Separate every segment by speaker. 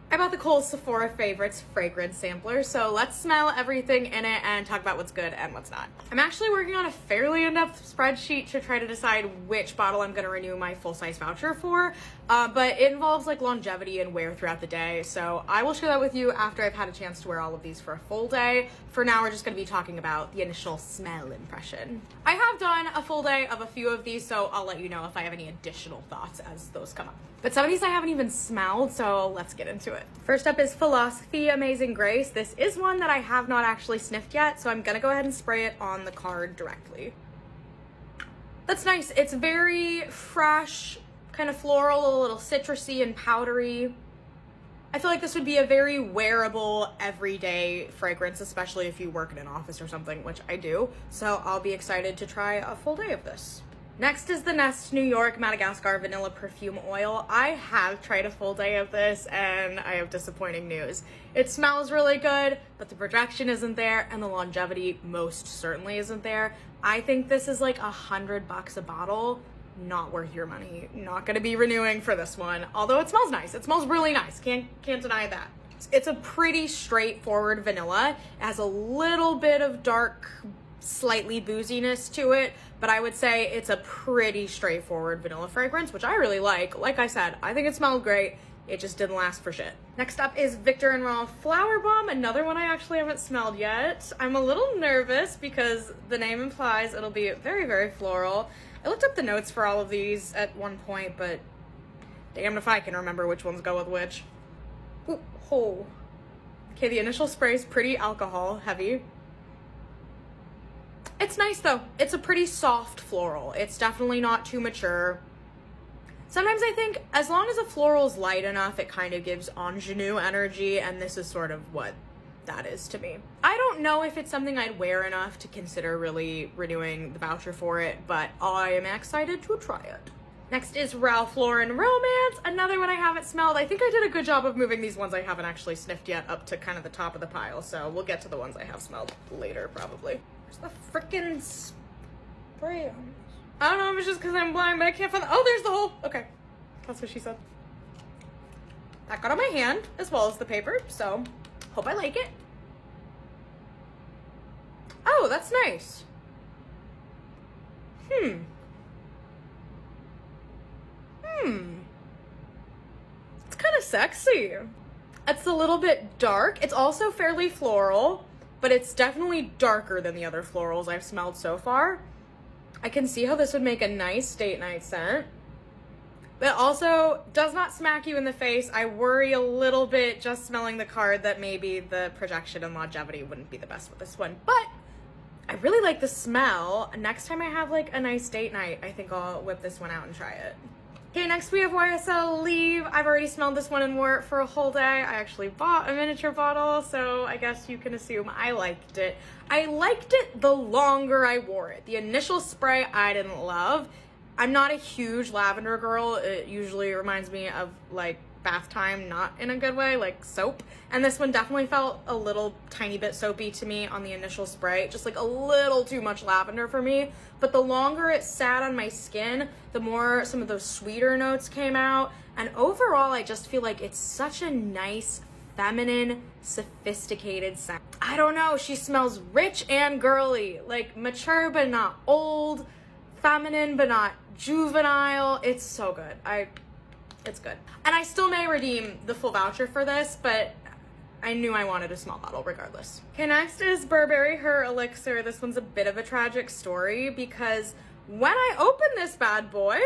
Speaker 1: I bought the Kohl Sephora Favorites fragrance sampler, so let's smell everything in it and talk about what's good and what's not. I'm actually working on a fairly in-depth spreadsheet to try to decide which bottle I'm gonna renew my full-size voucher for, but it involves like longevity and wear throughout the day, so I will share that with you after I've had a chance to wear all of these for a full day. For now, we're just gonna be talking about the initial smell impression. I have done a full day of a few of these, so I'll let you know if I have any additional thoughts as those come up. But some of these I haven't even smelled, so let's get into it. First up is Philosophy Amazing Grace. This is one that I have not actually sniffed yet, so I'm gonna go ahead and spray it on the card directly. That's nice. It's very fresh, kind of floral, a little citrusy and powdery. I feel like this would be a very wearable, everyday fragrance, especially if you work in an office or something, which I do. So I'll be excited to try a full day of this. Next is the Nest New York Madagascar Vanilla Perfume Oil. I have tried a full day of this and I have disappointing news. It smells really good, but the projection isn't there and the longevity most certainly isn't there. I think this is like $100 a bottle. Not worth your money. Not gonna be renewing for this one, although it smells nice. It smells really nice. Can't deny that. It's a pretty straightforward vanilla. It has a little bit of dark, slightly booziness to it, but I would say it's a pretty straightforward vanilla fragrance, which I really like. Like I said, I think it smelled great. It just didn't last for shit. Next up is Viktor & Rolf Flower Bomb, another one I actually haven't smelled yet. I'm a little nervous because the name implies it'll be very, very floral. I looked up the notes for all of these at one point, but damned if I can remember which ones go with which. Ooh, oh. Okay, the initial spray is pretty alcohol heavy. It's nice though. It's a pretty soft floral. It's definitely not too mature. Sometimes I think as long as a floral's light enough, it kind of gives ingenue energy, and this is sort of what that is to me. I don't know if it's something I'd wear enough to consider really renewing the voucher for it, but I am excited to try it. Next is Ralph Lauren Romance, another one I haven't smelled. I think I did a good job of moving these ones I haven't actually sniffed yet up to kind of the top of the pile, so we'll get to the ones I have smelled later probably. Where's the frickin' spray on? I don't know if it's just because I'm blind, but I can't find the— oh, there's the hole. Okay, that's what she said. That got on my hand as well as the paper, so hope I like it. Oh, that's nice. It's kind of sexy. It's a little bit dark. It's also fairly floral, but it's definitely darker than the other florals I've smelled so far. I can see how this would make a nice date night scent, but also does not smack you in the face. I worry a little bit just smelling the card that maybe the projection and longevity wouldn't be the best with this one, but I really like the smell. Next time I have like a nice date night, I think I'll whip this one out and try it. Okay, next we have YSL Leave. I've already smelled this one and wore it for a whole day. I actually bought a miniature bottle, so I guess you can assume I liked it. I liked it the longer I wore it. The initial spray I didn't love. I'm not a huge lavender girl. It usually reminds me of like bath time, not in a good way, like soap. And this one definitely felt a little tiny bit soapy to me on the initial spray, just like a little too much lavender for me. But the longer it sat on my skin, the more some of those sweeter notes came out. And overall, I just feel like it's such a nice, feminine, sophisticated scent. I don't know, she smells rich and girly, like mature but not old, feminine but not juvenile. It's so good. It's good. And I still may redeem the full voucher for this, but I knew I wanted a small bottle regardless. Okay, next is Burberry Her Elixir. This one's a bit of a tragic story because when I opened this bad boy,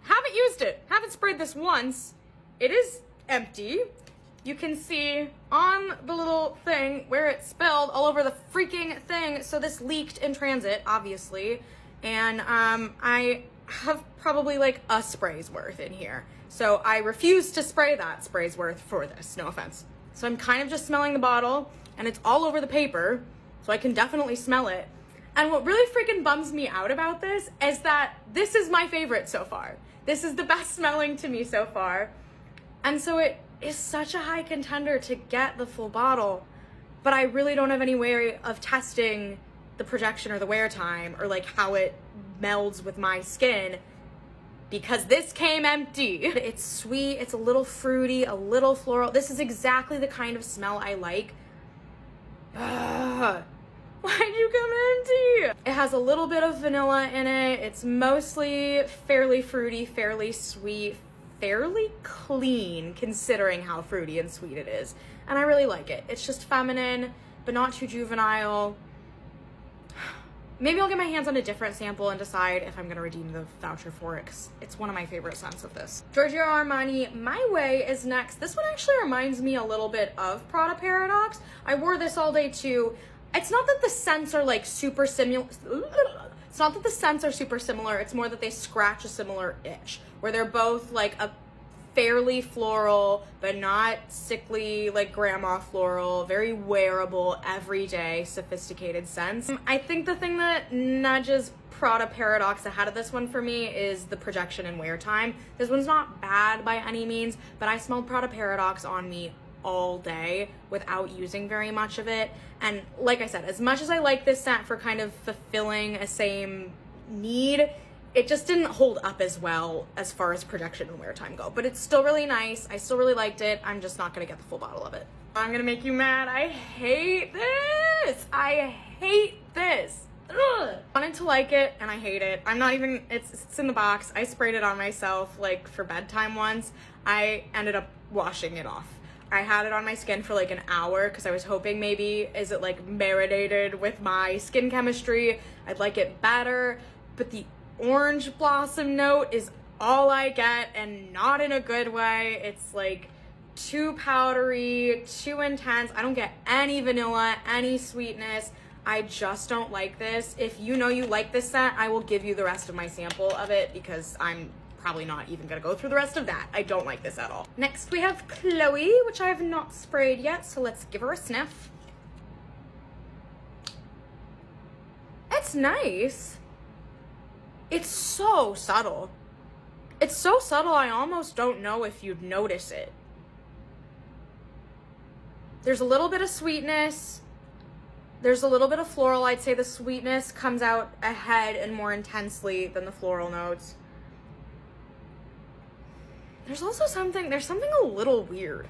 Speaker 1: haven't used it, haven't sprayed this once, it is empty. You can see on the little thing where it spilled all over the freaking thing. So this leaked in transit, obviously. And I have probably like a spray's worth in here. So I refuse to spray that spray's worth for this, no offense. So I'm kind of just smelling the bottle and it's all over the paper, so I can definitely smell it. And what really freaking bums me out about this is that this is my favorite so far. This is the best smelling to me so far. And so it is such a high contender to get the full bottle, but I really don't have any way of testing the projection or the wear time or like how it melds with my skin because this came empty. It's sweet, it's a little fruity, a little floral. This is exactly the kind of smell I like. Ugh. Why'd you come empty? It has a little bit of vanilla in it. It's mostly fairly fruity, fairly sweet, fairly clean considering how fruity and sweet it is. And I really like it. It's just feminine, but not too juvenile. Maybe I'll get my hands on a different sample and decide if I'm gonna redeem the voucher for it, because it's one of my favorite scents of this. Giorgio Armani, My Way is next. This one actually reminds me a little bit of Prada Paradox. I wore this all day too. It's not that the scents are like super similar. It's not that the scents are super similar. It's more that they scratch a similar itch, where they're both like a fairly floral, but not sickly, like grandma floral, very wearable, everyday, sophisticated scents. I think the thing that nudges Prada Paradox ahead of this one for me is the projection and wear time. This one's not bad by any means, but I smelled Prada Paradox on me all day without using very much of it. And like I said, as much as I like this scent for kind of fulfilling a same need, it just didn't hold up as well as far as projection and wear time go. But it's still really nice. I still really liked it. I'm just not gonna get the full bottle of it. I'm gonna make you mad. I hate this. I hate this. Ugh. I wanted to like it and I hate it. I'm not even, it's in the box. I sprayed it on myself like for bedtime once. I ended up washing it off. I had it on my skin for like an hour because I was hoping maybe, is it like marinated with my skin chemistry? I'd like it better, but the orange blossom note is all I get, and not in a good way. It's like too powdery, too intense. I don't get any vanilla, any sweetness. I just don't like this. If you know you like this scent, I will give you the rest of my sample of it because I'm probably not even gonna go through the rest of that. I don't like this at all. Next we have Chloe, which I have not sprayed yet, so let's give her a sniff. It's nice. It's so subtle. It's so subtle I almost don't know if you'd notice it. There's a little bit of sweetness. There's a little bit of floral. I'd say the sweetness comes out ahead and more intensely than the floral notes. There's also something a little weird.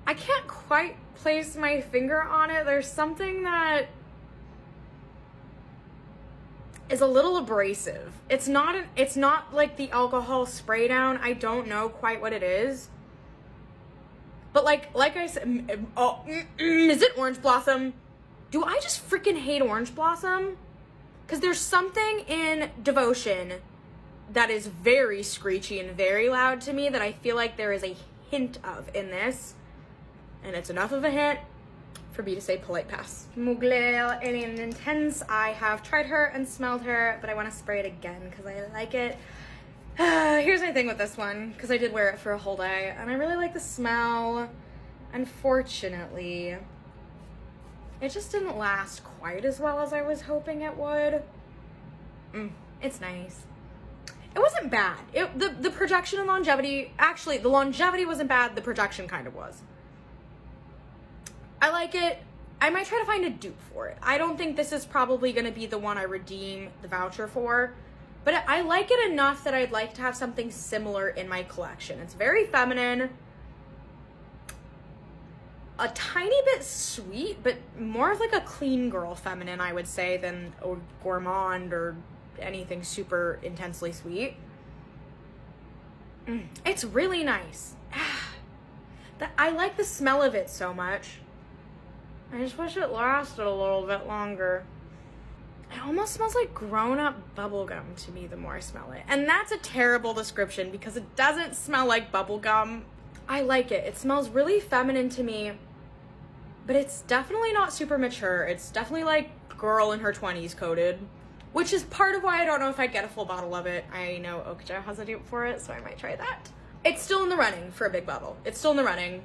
Speaker 1: I can't quite place my finger on it. There's something that is a little abrasive. It's not like the alcohol spray down. I don't know quite what it is. But like I said, is it Orange Blossom? Do I just freaking hate Orange Blossom? Because there's something in Devotion that is very screechy and very loud to me that I feel like there is a hint of in this. And it's enough of a hint for me to say polite pass. Mugler Alien Intense. I have tried her and smelled her, but I want to spray it again because I like it. Here's my thing with this one, because I did wear it for a whole day, and I really like the smell. Unfortunately, it just didn't last quite as well as I was hoping it would. It's nice. It wasn't bad. The projection and longevity, actually, the longevity wasn't bad, the projection kind of was. I like it. I might try to find a dupe for it. I don't think this is probably going to be the one I redeem the voucher for, but I like it enough that I'd like to have something similar in my collection. It's very feminine, a tiny bit sweet, but more of like a clean girl feminine, I would say, than a gourmand or anything super intensely sweet. It's really nice. I like the smell of it so much. I just wish it lasted a little bit longer. It almost smells like grown-up bubblegum to me the more I smell it. And that's a terrible description because it doesn't smell like bubblegum. I like it. It smells really feminine to me, but it's definitely not super mature. It's definitely like girl in her 20s coded, which is part of why I don't know if I'd get a full bottle of it. I know Okja has a dupe for it, so I might try that. It's still in the running for a big bottle. It's still in the running,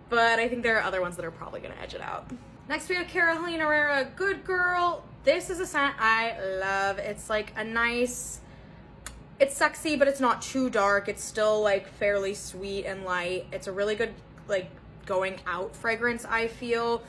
Speaker 1: but I think there are other ones that are probably gonna edge it out. Next we have Carolina Herrera, Good Girl. This is a scent I love. It's like a nice, it's sexy, but it's not too dark. It's still like fairly sweet and light. It's a really good like going out fragrance, I feel.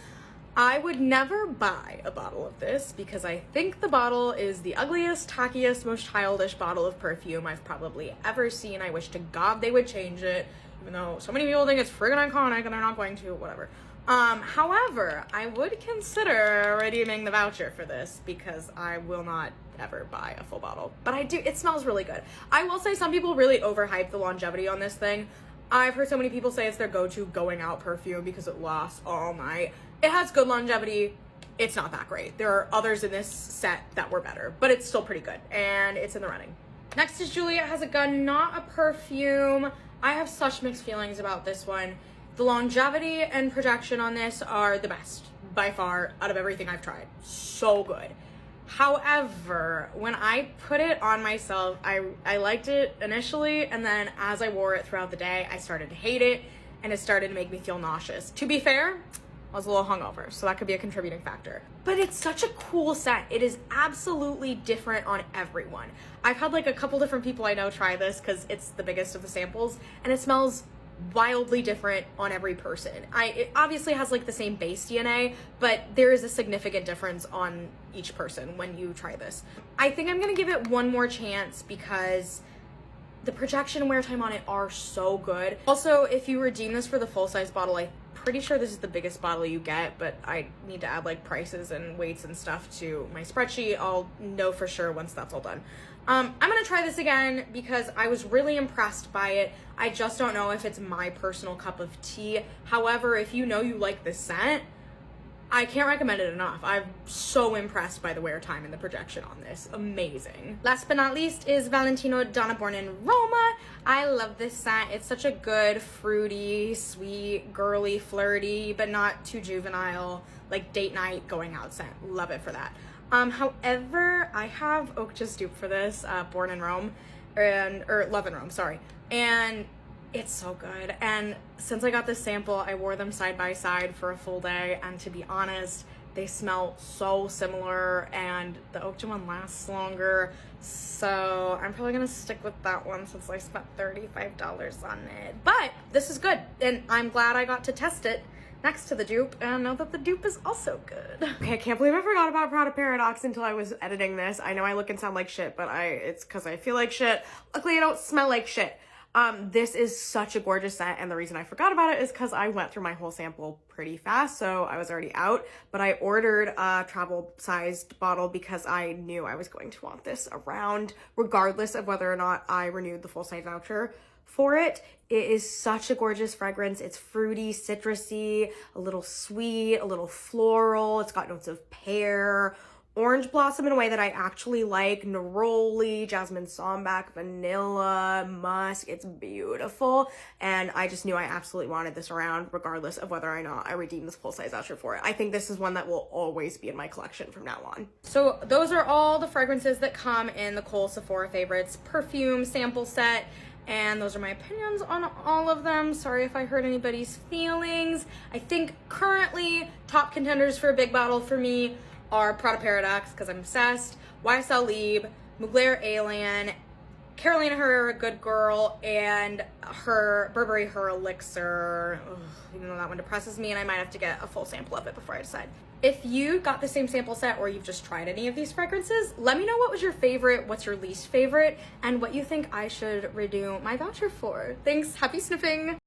Speaker 1: I would never buy a bottle of this because I think the bottle is the ugliest, tackiest, most childish bottle of perfume I've probably ever seen. I wish to God they would change it, even though so many people think it's friggin' iconic and they're not going to, whatever. However, I would consider redeeming the voucher for this because I will not ever buy a full bottle. But I do, it smells really good. I will say some people really overhype the longevity on this thing. I've heard so many people say it's their go-to going out perfume because it lasts all night. It has good longevity. It's not that great. There are others in this set that were better, but it's still pretty good and it's in the running. Next is Juliet Has a Gun, not a perfume. I have such mixed feelings about this one. The longevity and projection on this are the best by far out of everything I've tried. So good. However, when I put it on myself, I liked it initially, and then as I wore it throughout the day, I started to hate it, and it started to make me feel nauseous. To be fair, I was a little hungover, so that could be a contributing factor. But it's such a cool scent. It is absolutely different on everyone. I've had like a couple different people I know try this because it's the biggest of the samples, and it smells wildly different on every person. It obviously has like the same base DNA, but there is a significant difference on each person when you try this. I think I'm gonna give it one more chance because the projection and wear time on it are so good. Also, if you redeem this for the full-size bottle, I'm pretty sure this is the biggest bottle you get, but I need to add like prices and weights and stuff to my spreadsheet. I'll know for sure once that's all done. I'm gonna try this again because I was really impressed by it. I just don't know if it's my personal cup of tea. However, if you know you like this scent, I can't recommend it enough. I'm so impressed by the wear time and the projection on this. Amazing. Last but not least is Valentino Donna Born in Roma. I love this scent. It's such a good, fruity, sweet, girly, flirty, but not too juvenile, like date night going out scent. Love it for that. However, I have Oakja's dupe for this, Born in Rome, or Love in Rome, sorry. And it's so good. And since I got this sample, I wore them side by side for a full day. And to be honest, they smell so similar and the Oakja one lasts longer. So I'm probably gonna stick with that one since I spent $35 on it. But this is good. And I'm glad I got to test it next to the dupe and know that the dupe is also good. Okay, I can't believe I forgot about Prada Paradox until I was editing this. I know I look and sound like shit, but it's because I feel like shit. Luckily, I don't smell like shit. This is such a gorgeous scent, and the reason I forgot about it is because I went through my whole sample pretty fast, so I was already out, but I ordered a travel-sized bottle because I knew I was going to want this around, regardless of whether or not I renewed the full-size voucher for it. It is such a gorgeous fragrance. It's fruity, citrusy, a little sweet, a little floral. It's got notes of pear, orange blossom in a way that I actually like, neroli, jasmine sambac, vanilla, musk. It's beautiful. And I just knew I absolutely wanted this around regardless of whether or not I redeemed this full-size voucher for it. I think this is one that will always be in my collection from now on. So those are all the fragrances that come in the Kohl Sephora Favorites perfume sample set. And those are my opinions on all of them. Sorry if I hurt anybody's feelings. I think currently top contenders for a big bottle for me are Prada Paradox, because I'm obsessed, YSL Libre, Mugler Alien, Carolina Herrera Good Girl, and her Burberry Her Elixir. Ugh, even though that one depresses me and I might have to get a full sample of it before I decide. If you got the same sample set or you've just tried any of these fragrances, let me know what was your favorite, what's your least favorite, and what you think I should redo my voucher for. Thanks, happy sniffing!